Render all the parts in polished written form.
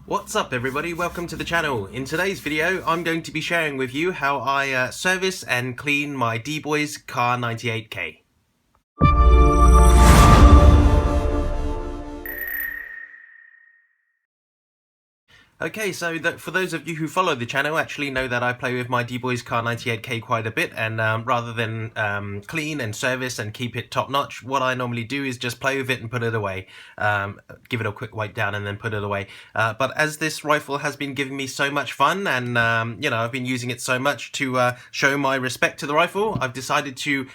What's up everybody, welcome to the channel. In today's video I'm going to be sharing with you how I service and clean my Dboys Kar98k. Okay, so for those of you who follow the channel actually know that I play with my Dboys Kar98k quite a bit, and rather than clean and service and keep it top notch, what I normally do is just play with it and put it away. Give it a quick wipe down and then put it away. But as this rifle has been giving me so much fun and you know, I've been using it so much to show my respect to the rifle, I've decided to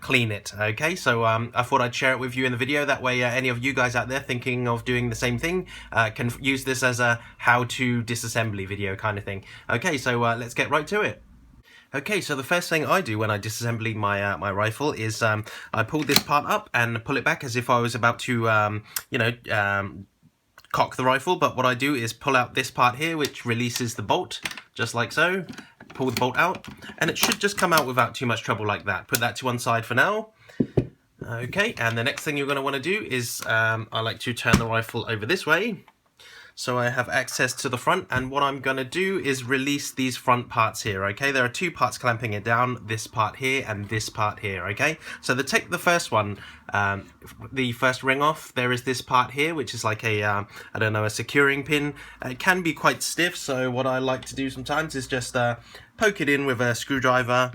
clean it. Okay, so I thought I'd share it with you in the video, that way any of you guys out there thinking of doing the same thing can use this as a how to disassembly video kind of thing. Okay, so let's get right to it. Okay, so the first thing I do when I disassemble my my rifle is I pull this part up and pull it back as if I was about to you know, cock the rifle. But what I do is pull out this part here, which releases the bolt, just like so. Pull the bolt out, and it should just come out without too much trouble like that. Put that to one side for now. Okay, and the next thing you're going to want to do is I like to turn the rifle over this way, so I have access to the front, and what I'm going to do is release these front parts here. Okay, there are two parts clamping it down, this part here and this part here. Okay, so to take the first one, the first ring off, there is this part here which is like a I don't know, a securing pin. It can be quite stiff, so what I like to do sometimes is just poke it in with a screwdriver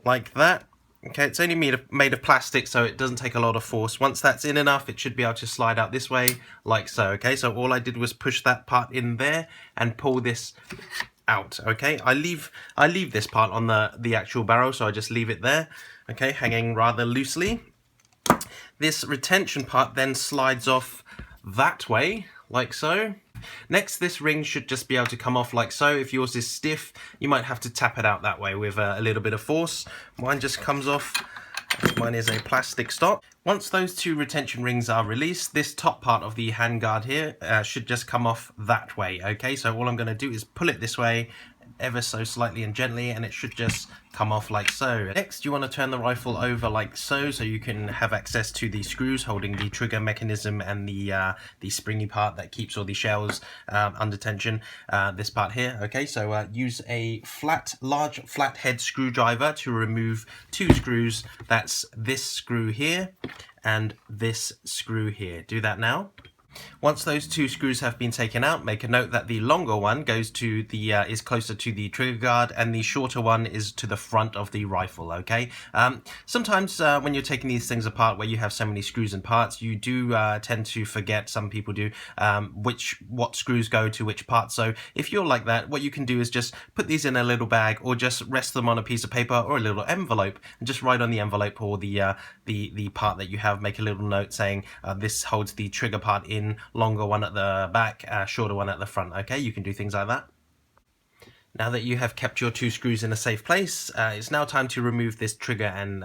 like that. Okay, it's only made of plastic, so it doesn't take a lot of force. Once that's in enough, it should be able to slide out this way, like so. Okay, so all I did was push that part in there and pull this out. Okay, I leave this part on the actual barrel, so I just leave it there. Okay, hanging rather loosely. This retention part then slides off that way, like so. Next, this ring should just be able to come off like so. If yours is stiff, you might have to tap it out that way with a little bit of force. Mine just comes off. Mine is a plastic stock. Once those two retention rings are released, this top part of the handguard here should just come off that way. Okay, so all I'm going to do is pull it this way, ever so slightly and gently, and it should just come off like so. Next, you want to turn the rifle over like so, so you can have access to the screws holding the trigger mechanism and the springy part that keeps all the shells under tension. This part here. Okay, so use a large flat head screwdriver to remove two screws. That's this screw here and this screw here. Do that now. Once those two screws have been taken out, make a note that the longer one goes to the is closer to the trigger guard, and the shorter one is to the front of the rifle. Okay. Sometimes when you're taking these things apart, where you have so many screws and parts, you do tend to forget. Some people do what screws go to which part. So if you're like that, what you can do is just put these in a little bag, or just rest them on a piece of paper or a little envelope, and just write on the envelope or the part that you have. Make a little note saying this holds the trigger part in. Longer one at the back, shorter one at the front. Okay, you can do things like that. Now that you have kept your two screws in a safe place, it's now time to remove this trigger and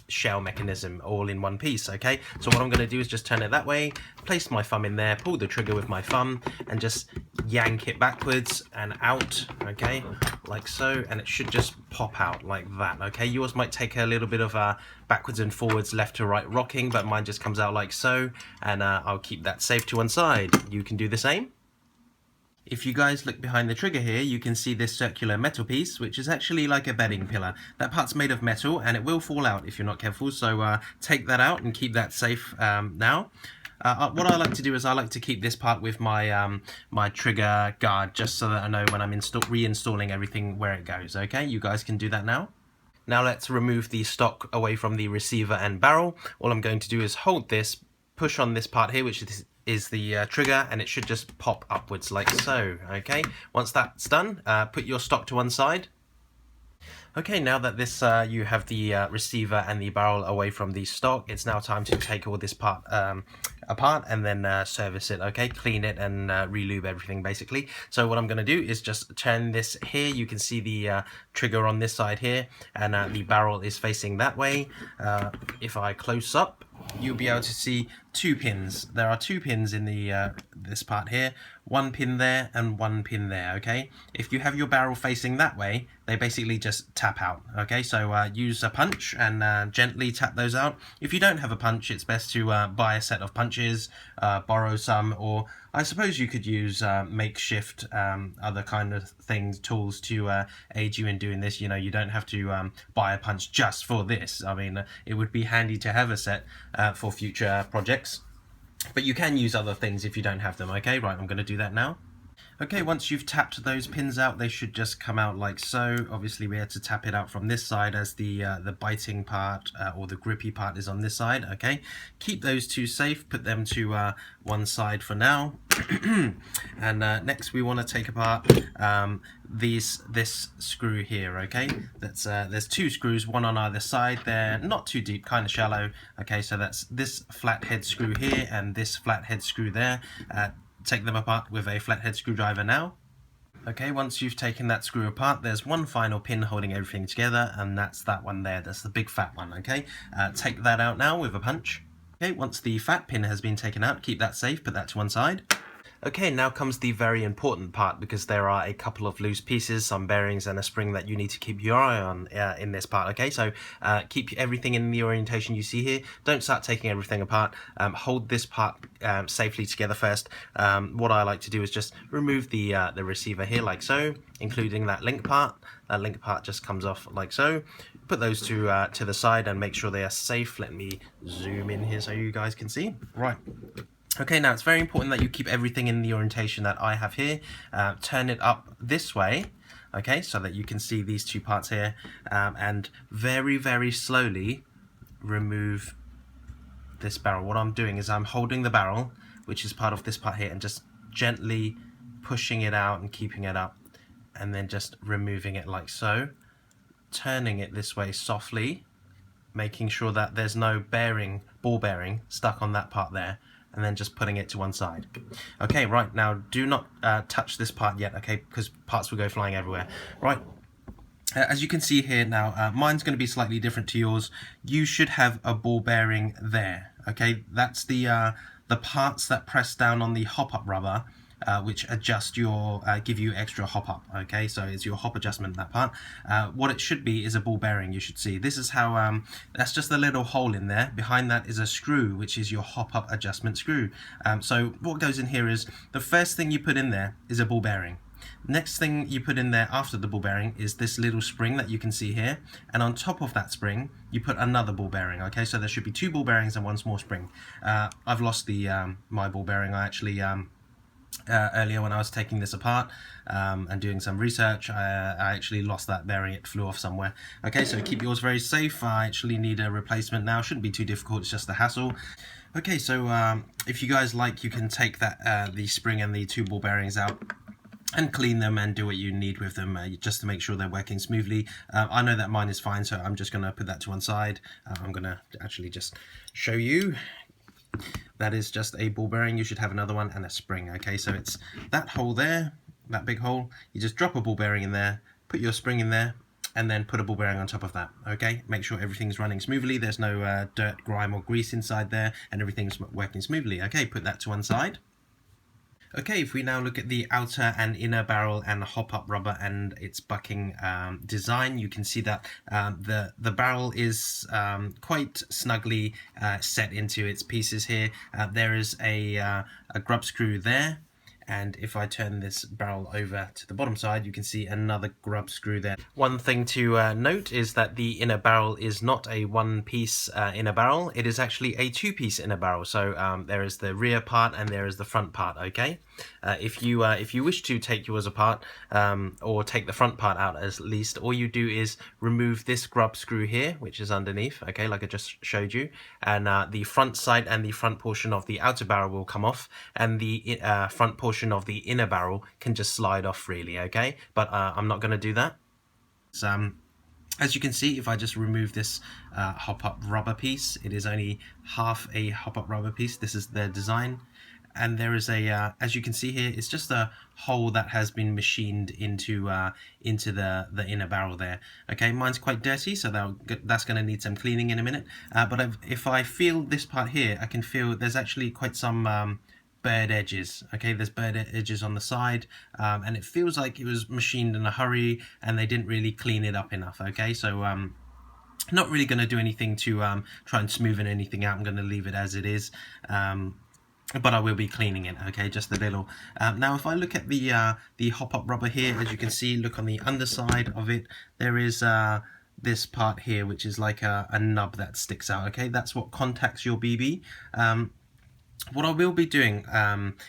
shell mechanism all in one piece. Okay, so what I'm going to do is just turn it that way, place my thumb in there, pull the trigger with my thumb, and just yank it backwards and out. Okay, like so, and it should just pop out like that. Okay, yours might take a little bit of backwards and forwards, left to right rocking, but mine just comes out like so, and I'll keep that safe to one side. You can do the same. If you guys look behind the trigger here, you can see this circular metal piece, which is actually like a bedding pillar. That part's made of metal, and it will fall out if you're not careful, so take that out and keep that safe now. What I like to do is I like to keep this part with my my trigger guard, just so that I know when I'm reinstalling everything where it goes. Okay, you guys can do that now. Now let's remove the stock away from the receiver and barrel. All I'm going to do is hold this, push on this part here, which is the trigger, and it should just pop upwards like so. Okay, once that's done, put your stock to one side. Okay, now that this you have the receiver and the barrel away from the stock, it's now time to take all this part apart and then service it. Okay, clean it and re-lube everything basically. So what I'm going to do is just turn this here. You can see the trigger on this side here, and the barrel is facing that way. If I close up, you'll be able to see two pins. There are two pins in the this part here. one pin there and one pin there, okay? If you have your barrel facing that way, they basically just tap out, okay? So use a punch and gently tap those out. If you don't have a punch, it's best to buy a set of punches, borrow some, or I suppose you could use makeshift other kind of things, tools to aid you in doing this. You know, you don't have to buy a punch just for this. I mean, it would be handy to have a set for future projects. But you can use other things if you don't have them, okay? Right, I'm going to do that now. Okay, once you've tapped those pins out, they should just come out like so. Obviously, we had to tap it out from this side as the biting part or the grippy part is on this side, okay? Keep those two safe, put them to one side for now. And next we want to take apart this screw here, okay? There's two screws, one on either side. They're not too deep, kind of shallow, okay? So that's this flathead screw here and this flathead screw there. Take them apart with a flathead screwdriver now. Okay, once you've taken that screw apart, there's one final pin holding everything together, and that's that one there. That's the big fat one, okay? Take that out now with a punch. Okay, once the fat pin has been taken out, keep that safe, put that to one side. Okay, now comes the very important part, because there are a couple of loose pieces, some bearings and a spring that you need to keep your eye on in this part, okay? So keep everything in the orientation you see here. Don't start taking everything apart. Hold this part safely together first. What I like to do is just remove the receiver here like so, including that link part. That link part just comes off like so. Put those two to the side and make sure they are safe. Let me zoom in here so you guys can see. Right. Okay, now it's very important that you keep everything in the orientation that I have here. Turn it up this way, okay, so that you can see these two parts here, and very, very slowly remove this barrel. What I'm doing is I'm holding the barrel, which is part of this part here, and just gently pushing it out and keeping it up, and then just removing it like so. Turning it this way softly, making sure that there's no ball bearing stuck on that part there, and then just putting it to one side. Okay, right, now do not touch this part yet, okay, because parts will go flying everywhere. Right, as you can see here now, mine's going to be slightly different to yours. You should have a ball bearing there, okay? That's the parts that press down on the hop-up rubber, which adjust your, give you extra hop-up, okay? So it's your hop adjustment, that part. What it should be is a ball bearing, you should see. This is how, that's just a little hole in there. Behind that is a screw, which is your hop-up adjustment screw. So what goes in here is, the first thing you put in there is a ball bearing. Next thing you put in there after the ball bearing is this little spring that you can see here, and on top of that spring you put another ball bearing, okay? So there should be two ball bearings and one small spring. I've lost the my ball bearing. I actually earlier when I was taking this apart and doing some research, I actually lost that bearing. It flew off somewhere. Okay, so keep yours very safe. I actually need a replacement now. Shouldn't be too difficult, it's just a hassle. Okay, so if you guys like, you can take that the spring and the two ball bearings out and clean them and do what you need with them, just to make sure they're working smoothly. I know that mine is fine, so I'm just going to put that to one side. I'm going to actually just show you. That is just a ball bearing. You should have another one and a spring, okay? So it's that hole there, that big hole. You just drop a ball bearing in there, put your spring in there, and then put a ball bearing on top of that, okay? Make sure everything's running smoothly. There's no dirt, grime, or grease inside there, and everything's working smoothly. Okay, put that to one side. Okay, if we now look at the outer and inner barrel and hop-up rubber and its bucking design, you can see that the barrel is quite snugly set into its pieces here. There is a grub screw there, and if I turn this barrel over to the bottom side, you can see another grub screw there. One thing to note is that the inner barrel is not a one-piece inner barrel. It is actually a two-piece inner barrel. So there is the rear part and there is the front part, okay? If you wish to take yours apart, or take the front part out at least, all you do is remove this grub screw here, which is underneath, okay, like I just showed you, and the front side and the front portion of the outer barrel will come off, and the front portion of the inner barrel can just slide off freely, okay? But I'm not going to do that. So, as you can see, if I just remove this hop-up rubber piece, it is only half a hop-up rubber piece. This is the design. And there is a, as you can see here, it's just a hole that has been machined into the inner barrel there. Okay, mine's quite dirty, so that's going to need some cleaning in a minute. But if I feel this part here, I can feel there's actually quite some bird edges. Okay, there's bird edges on the side, and it feels like it was machined in a hurry and they didn't really clean it up enough. Okay, so not really going to do anything to try and smoothen anything out. I'm going to leave it as it is. But I will be cleaning it, okay, just a little. Now, if I look at the hop-up rubber here, as you can see, look on the underside of it, there is this part here, which is like a nub that sticks out, okay? That's what contacts your BB. What I will be doing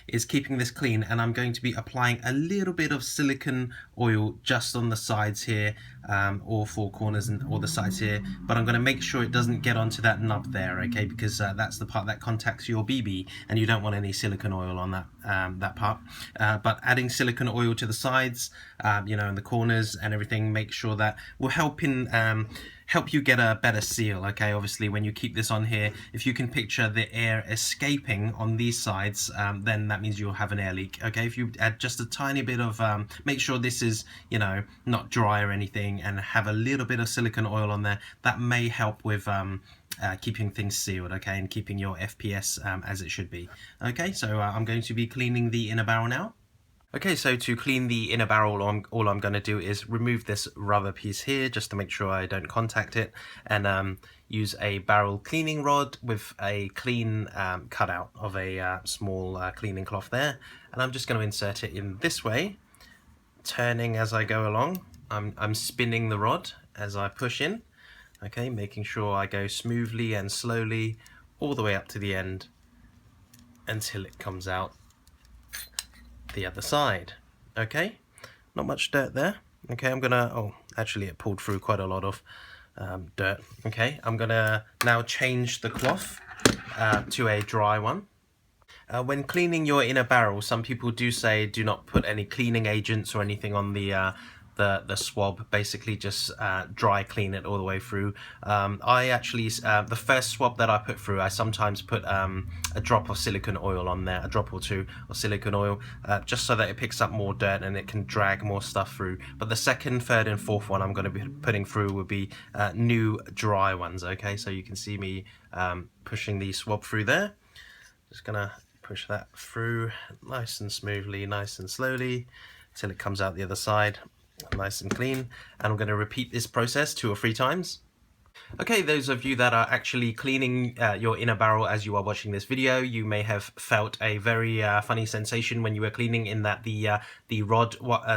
is keeping this clean, and I'm going to be applying a little bit of silicone oil just on the sides here, all four corners and all the sides here, but I'm going to make sure it doesn't get onto that nub there, okay, because that's the part that contacts your BB, and you don't want any silicone oil on that part. But adding silicone oil to the sides, you know, and the corners and everything, make sure that will help you get a better seal, okay? Obviously, when you keep this on here, if you can picture the air escaping on these sides, then that means you'll have an air leak, okay? If you add just a tiny bit of, make sure this is, you know, not dry or anything, and have a little bit of silicone oil on there, that may help with keeping things sealed, okay, and keeping your FPS as it should be. Okay, so I'm going to be cleaning the inner barrel now. Okay, so to clean the inner barrel, all I'm going to do is remove this rubber piece here just to make sure I don't contact it, and use a barrel cleaning rod with a clean cutout of a small cleaning cloth there, and I'm just going to insert it in this way, turning as I go along. I'm spinning the rod as I push in, okay, making sure I go smoothly and slowly all the way up to the end until it comes out the other side. Okay, not much dirt there. Okay, I'm gonna, oh, actually it pulled through quite a lot of dirt. Okay, I'm gonna now change the cloth to a dry one. When cleaning your inner barrel, some people do say do not put any cleaning agents or anything on the swab. Basically just dry clean it all the way through. I actually, the first swab that I put through, I sometimes put a drop of silicone oil on there, a drop or two of silicone oil, just so that it picks up more dirt and it can drag more stuff through. But the second, third and fourth one I'm going to be putting through will be new dry ones, okay? So you can see me pushing the swab through there. Just gonna push that through nice and smoothly, nice and slowly, till it comes out the other side nice and clean, and I'm going to repeat this process 2 or 3 times. Okay, those of you that are actually cleaning your inner barrel as you are watching this video, you may have felt a very funny sensation when you were cleaning, in that the rod,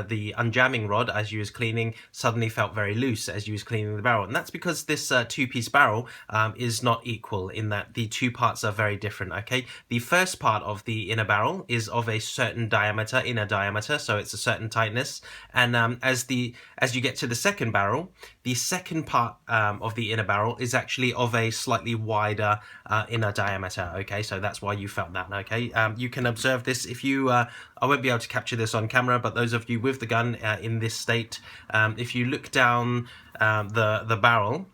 the unjamming rod as you was cleaning suddenly felt very loose as you was cleaning the barrel, and that's because this two-piece barrel is not equal, in that the two parts are very different. Okay, the first part of the inner barrel is of a certain diameter, inner diameter, so it's a certain tightness, and as you get to the second barrel, the second part of the inner barrel is actually of a slightly wider inner diameter. Okay, so that's why you felt that. Okay, you can observe this if you I won't be able to capture this on camera, but those of you with the gun in this state, if you look down the barrel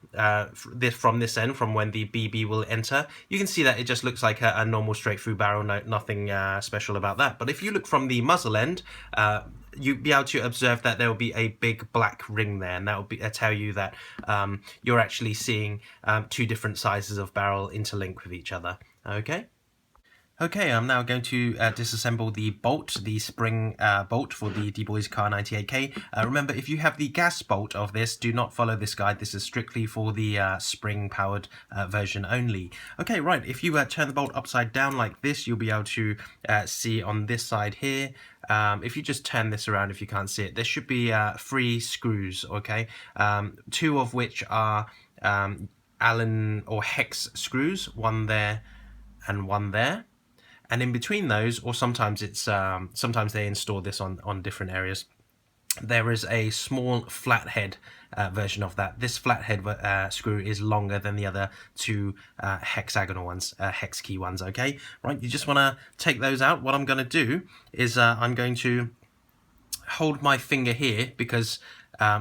from this end, from when the BB will enter, you can see that it just looks like a normal straight through barrel, nothing special about that. But if you look from the muzzle end, you'll be able to observe that there will be a big black ring there, and that will be tell you that you're actually seeing two different sizes of barrel interlink with each other. Okay. Okay, I'm now going to disassemble the bolt, the spring bolt for the Dboys Kar98k. Remember, if you have the gas bolt of this, do not follow this guide. This is strictly for the spring-powered version only. Okay, right, if you turn the bolt upside down like this, you'll be able to see on this side here. If you just turn this around, if you can't see it, there should be 3 screws, okay? 2 of which are Allen or hex screws, one there and one there. And in between those, or sometimes it's sometimes they install this on different areas, there is a small flathead version of that. This flathead screw is longer than the other 2 hexagonal ones, hex key ones. Okay, right. You just want to take those out. What I'm going to do is I'm going to hold my finger here, because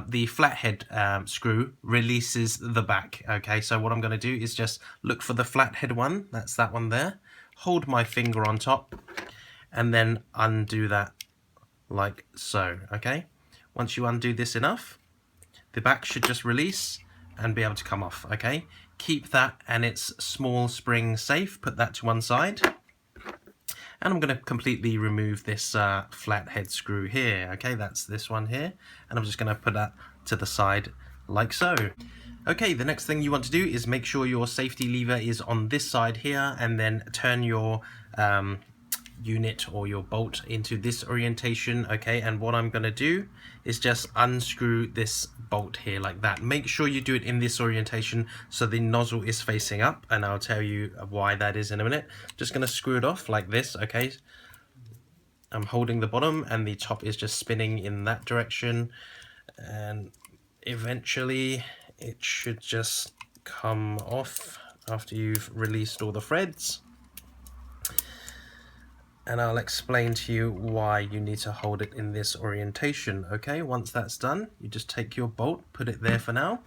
the flathead screw releases the back. Okay, so what I'm going to do is just look for the flathead one. That's that one there. Hold my finger on top and then undo that like so. Okay, once you undo this enough, the back should just release and be able to come off. Okay, keep that and its small spring safe, put that to one side, And I'm going to completely remove this flat head screw here. Okay, that's this one here, and I'm just going to put that to the side like so. Okay, the next thing you want to do is make sure your safety lever is on this side here, and then turn your unit or your bolt into this orientation. Okay, and what I'm going to do is just unscrew this bolt here like that. Make sure you do it in this orientation so the nozzle is facing up, and I'll tell you why that is in a minute. Just going to screw it off like this. Okay, I'm holding the bottom and the top is just spinning in that direction, and eventually it should just come off after you've released all the threads. And I'll explain to you why you need to hold it in this orientation. Okay, once that's done, you just take your bolt, put it there for now.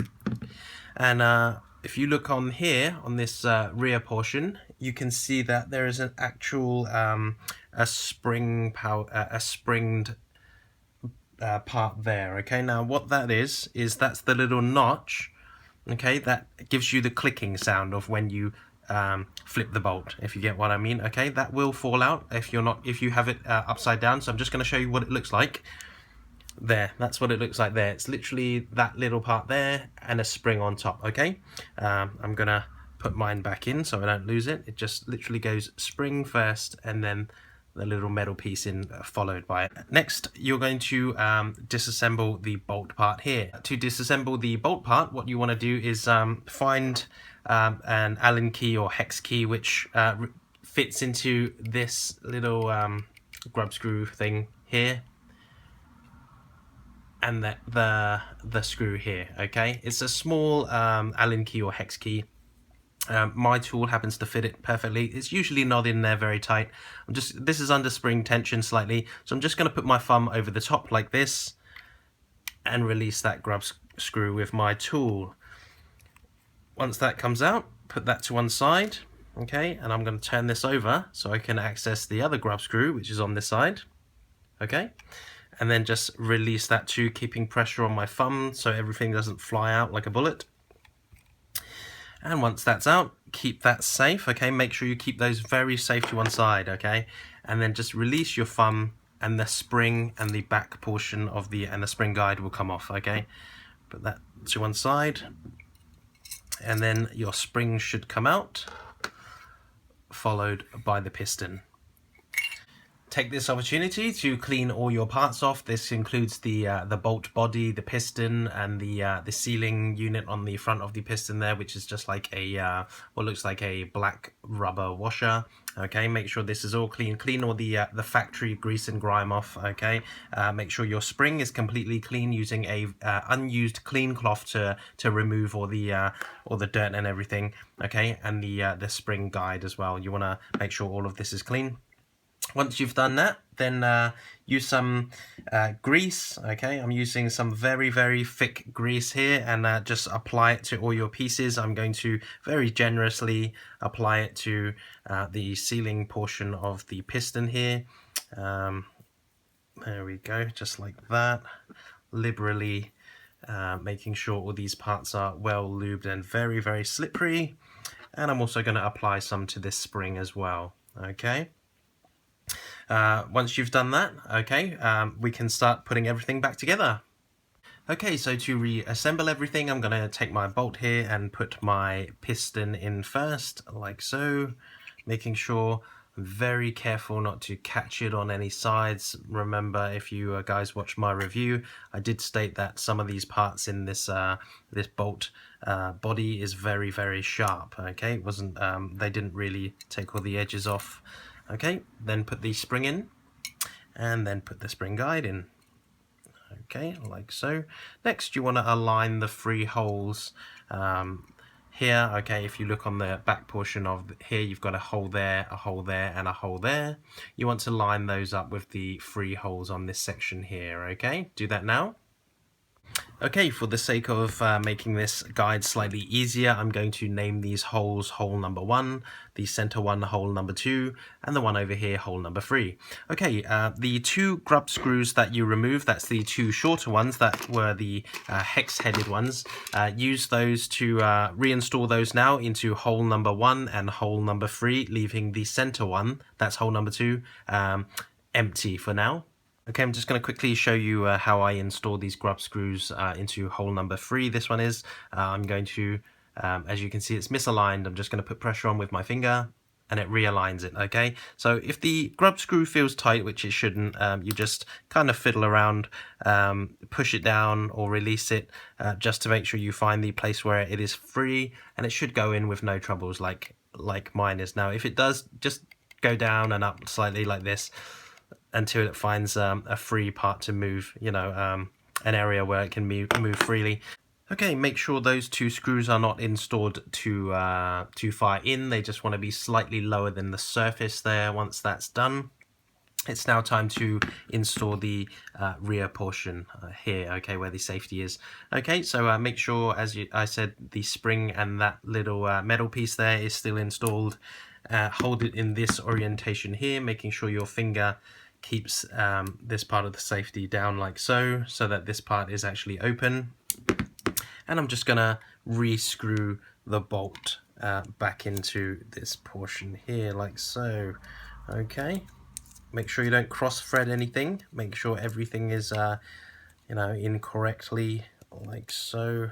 And if you look on here, on this rear portion, you can see that there is an actual a springed part there. Okay, now what that is that's the little notch. Okay, that gives you the clicking sound of when you flip the bolt, if you get what I mean. Okay, that will fall out if you have it upside down. So I'm just going to show you what it looks like. There, that's what it looks like there. It's literally that little part there and a spring on top. Okay, I'm gonna put mine back in so I don't lose it. It just literally goes spring first and then the little metal piece in followed by it. Next, you're going to disassemble the bolt part here. To disassemble the bolt part, what you want to do is find an Allen key or hex key which fits into this little grub screw thing here, and the screw here. Okay, it's a small Allen key or hex key. My tool happens to fit it perfectly. It's usually not in there very tight. This is under spring tension slightly, so I'm just going to put my thumb over the top like this and release that grub screw with my tool. Once that comes out, put that to one side. Okay, and I'm going to turn this over so I can access the other grub screw, which is on this side. Okay, and then just release that too, keeping pressure on my thumb so everything doesn't fly out like a bullet. And once that's out, keep that safe. Okay, make sure you keep those very safe to one side. Okay, and then just release your thumb, and the spring and the back portion of the spring guide will come off. Okay, put that to one side, and then your spring should come out, followed by the piston. Take this opportunity to clean all your parts off. This includes the bolt body, the piston, and the sealing unit on the front of the piston there, which is just like a what looks like a black rubber washer. Okay, make sure this is all clean. Clean all the factory grease and grime off. Okay, make sure your spring is completely clean using a unused clean cloth to remove all the dirt and everything. Okay, and the spring guide as well. You want to make sure all of this is clean. Once you've done that, then use some grease. Okay, I'm using some very, very thick grease here, and just apply it to all your pieces. I'm going to very generously apply it to the sealing portion of the piston here. There we go, just like that. Liberally making sure all these parts are well lubed and very, very slippery. And I'm also going to apply some to this spring as well. Okay. Once you've done that, okay, we can start putting everything back together. Okay, so to reassemble everything, I'm going to take my bolt here and put my piston in first, like so, making sure I'm very careful not to catch it on any sides. Remember, if you guys watch my review, I did state that some of these parts in this this bolt body is very, very sharp. Okay, it wasn't they didn't really take all the edges off. Okay, then put the spring in, and then put the spring guide in. Okay, like so. Next, you want to align the 3 holes here. Okay, if you look on the back portion of here, you've got a hole there, and a hole there. You want to line those up with the 3 holes on this section here. Okay, do that now. Okay, for the sake of making this guide slightly easier, I'm going to name these holes hole number 1, the center one hole number 2, and the one over here hole number 3. Okay, the 2 grub screws that you removed, that's the 2 shorter ones that were the hex-headed ones. Use those to reinstall those now into hole number 1 and hole number 3, leaving the center one, that's hole number 2, empty for now. Okay, I'm just going to quickly show you how I install these grub screws into hole number 3. This one is, I'm going to, as you can see, it's misaligned. I'm just going to put pressure on with my finger and it realigns it, okay? So if the grub screw feels tight, which it shouldn't, you just kind of fiddle around, push it down or release it just to make sure you find the place where it is free, and it should go in with no troubles like mine is now. If it does, just go down and up slightly like this, until it finds a free part to move, you know, an area where it can move freely. Okay, make sure those 2 screws are not installed too far in. They just want to be slightly lower than the surface there. Once that's done, it's now time to install the rear portion here, okay, where the safety is. Okay, so make sure, as I said, the spring and that little metal piece there is still installed. Hold it in this orientation here, making sure your finger keeps this part of the safety down like so that this part is actually open. And I'm just gonna re-screw the bolt back into this portion here like so. Okay, make sure you don't cross thread anything, make sure everything is you know, in correctly like so.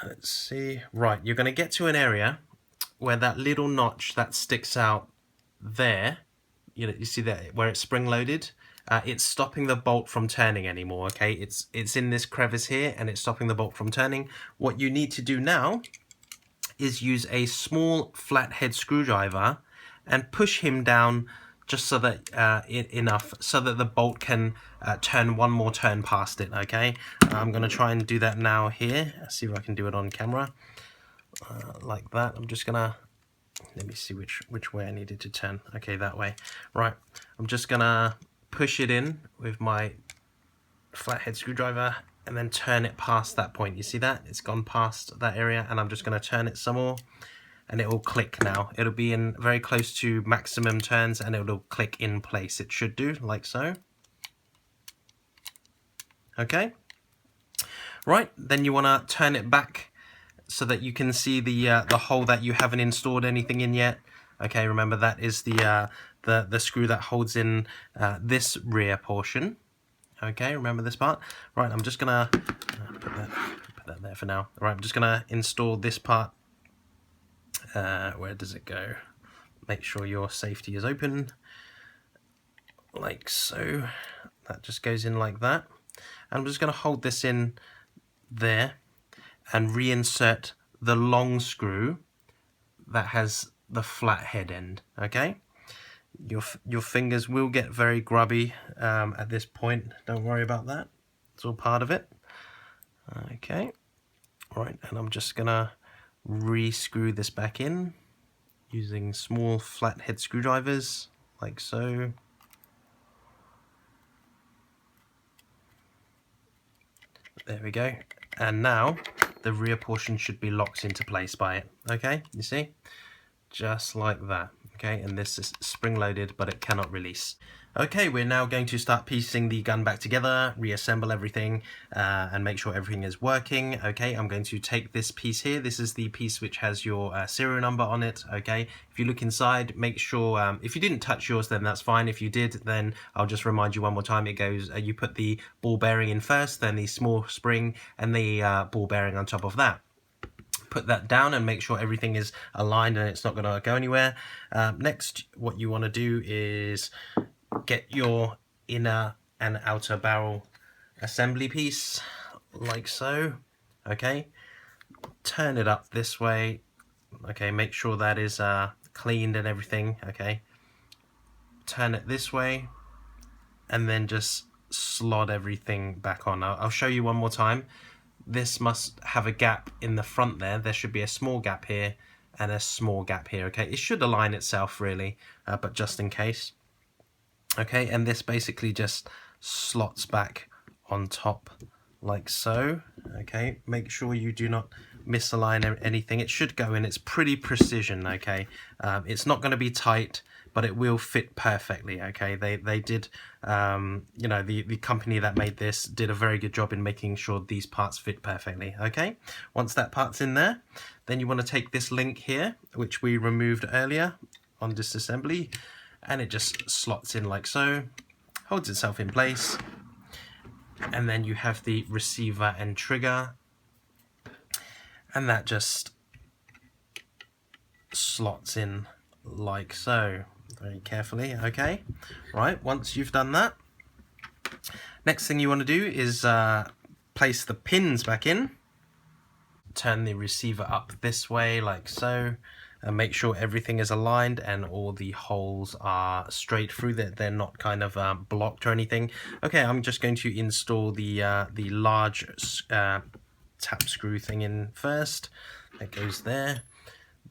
Let's see, right, you're gonna get to an area where that little notch that sticks out there, you see that where it's spring loaded, it's stopping the bolt from turning anymore. Okay, it's in this crevice here and it's stopping the bolt from turning. What you need to do now is use a small flathead screwdriver and push him down just so that enough so that the bolt can turn one more turn past it. Okay, I'm going to try and do that now here. See if I can do it on camera like that. I'm just gonna, let me see which way I needed to turn. Okay, that way. Right, I'm just gonna push it in with my flathead screwdriver and then turn it past that point. You see that? It's gone past that area, and I'm just gonna turn it some more and it will click now. It'll be in very close to maximum turns and it'll click in place. It should do, like so. Okay. Right, then you wanna turn it back so that you can see the hole that you haven't installed anything in yet. Okay, remember that is the screw that holds in this rear portion. Okay, remember this part. Right, I'm just gonna put that there for now. Right, I'm just gonna install this part. Where does it go? Make sure your safety is open, like so. That just goes in like that. And I'm just gonna hold this in there and reinsert the long screw that has the flat head end. Okay, your fingers will get very grubby at this point. Don't worry about that, it's all part of it. Okay, right, and I'm just gonna re-screw this back in using small flat head screwdrivers like so. There we go, and now the rear portion should be locked into place by it. Okay, you see, just like that. Okay, and this is spring loaded, but it cannot release. Okay, we're now going to start piecing the gun back together, reassemble everything, and make sure everything is working. Okay, I'm going to take this piece here. This is the piece which has your serial number on it. Okay, if you look inside, make sure, if you didn't touch yours, then that's fine. If you did, then I'll just remind you one more time. It goes, you put the ball bearing in first, then the small spring, and the ball bearing on top of that. Put that down and make sure everything is aligned and it's not going to go anywhere. Next, what you want to do is get your inner and outer barrel assembly piece like so. Okay, turn it up this way. Okay, make sure that is cleaned and everything. Okay, turn it this way and then just slot everything back on. I'll show you one more time. This must have a gap in the front there. There should be a small gap here and a small gap here. Okay, it should align itself really, but just in case. Okay, and this basically just slots back on top like so. Okay, make sure you do not misalign anything. It should go in. It's pretty precision. Okay, it's not going to be tight, but it will fit perfectly. Okay, they did, you know, the company that made this did a very good job in making sure these parts fit perfectly. Okay, once that part's in there, then you want to take this link here, which we removed earlier on Disassembly, and it just slots in like so, holds itself in place, and then you have the receiver and trigger, and that just slots in like so, very carefully. Okay, right, once you've done that, next thing you want to do is place the pins back in. Turn the receiver up this way like so, and make sure everything is aligned and all the holes are straight through, that they're not kind of blocked or anything. Okay, I'm just going to install the large tap screw thing in first. That goes there.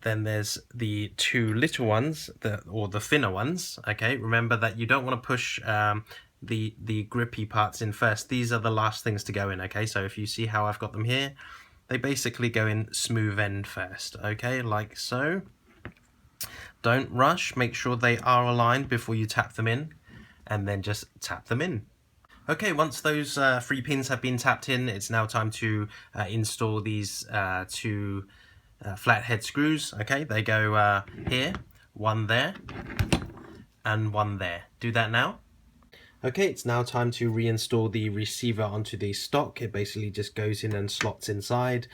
Then there's the two little ones, or the thinner ones. Okay, remember that you don't want to push the grippy parts in first. These are the last things to go in. Okay, so if you see how I've got them here, they basically go in smooth end first. Okay, like so. Don't rush, make sure they are aligned before you tap them in, and then just tap them in. Okay, once those 3 pins have been tapped in, it's now time to install these two flathead screws. Okay, they go here, one there, and one there. Do that now. Okay, it's now time to reinstall the receiver onto the stock. It basically just goes in and slots inside.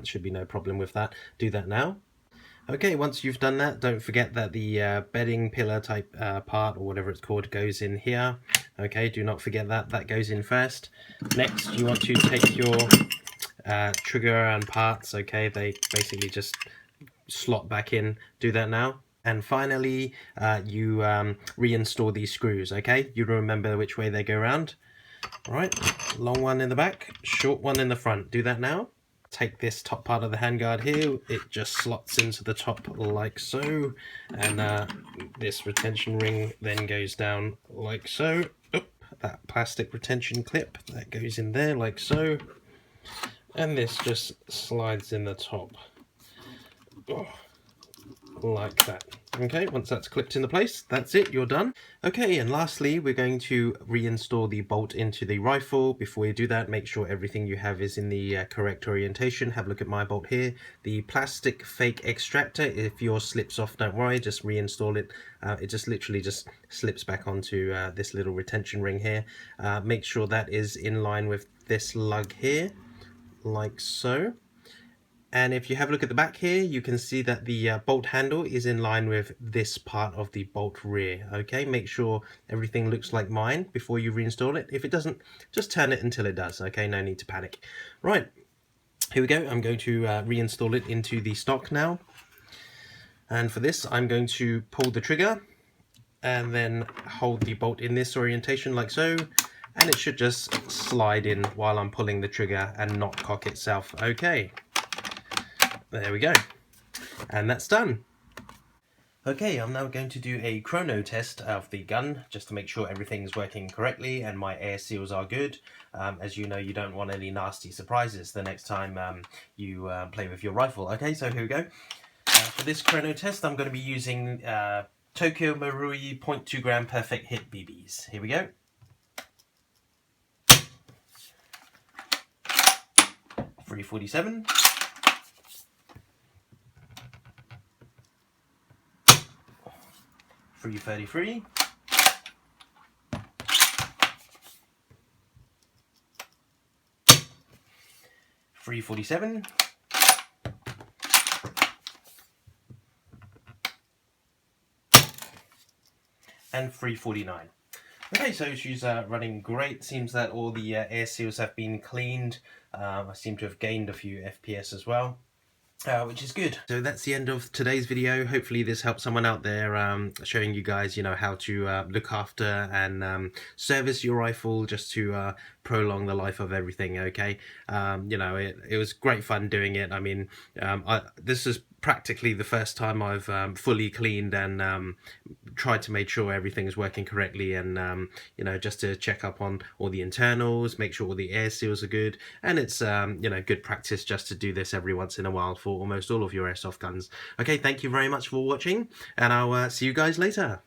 Should be no problem with that. Do that now. Okay, once you've done that, don't forget that the bedding pillar type part, or whatever it's called, goes in here. Okay, do not forget that. That goes in first. Next, you want to take your trigger and parts. Okay, they basically just slot back in. Do that now. And finally, you reinstall these screws. Okay, you remember which way they go around. All right, long one in the back, short one in the front. Do that now. Take this top part of the handguard here, it just slots into the top like so, and this retention ring then goes down like so. Oop, that plastic retention clip, that goes in there like so, and this just slides in the top. Oh, like that. Okay, once that's clipped into place, that's it, you're done. Okay, and lastly, we're going to reinstall the bolt into the rifle. Before you do that, make sure everything you have is in the correct orientation. Have a look at my bolt here. The plastic fake extractor, if yours slips off, don't worry, just reinstall it. It just literally just slips back onto this little retention ring here. Make sure that is in line with this lug here, like so. And if you have a look at the back here, you can see that the bolt handle is in line with this part of the bolt rear. Okay, make sure everything looks like mine before you reinstall it. If it doesn't, just turn it until it does. Okay, no need to panic. Right, here we go. I'm going to reinstall it into the stock now. And for this, I'm going to pull the trigger and then hold the bolt in this orientation like so. And it should just slide in while I'm pulling the trigger and not cock itself. Okay. There we go, and that's done. Okay, I'm now going to do a chrono test of the gun, just to make sure everything's working correctly and my air seals are good. As you know, you don't want any nasty surprises the next time you play with your rifle. Okay, so here we go. For this chrono test, I'm going to be using Tokyo Marui 0.2 gram perfect hit BBs. Here we go. .347. 333, 347, and 349. Okay, so she's running great. Seems that all the air seals have been cleaned. I seem to have gained a few FPS as well. Which is good. So that's the end of today's video. Hopefully this helps someone out there, showing you guys, you know, how to look after and service your rifle, just to prolong the life of everything. Okay, you know, it was great fun doing it. I mean, this is practically the first time I've fully cleaned and try to make sure everything is working correctly, and you know, just to check up on all the internals, make sure all the air seals are good, and it's you know, good practice just to do this every once in a while for almost all of your airsoft guns. Okay, thank you very much for watching, and I'll see you guys later.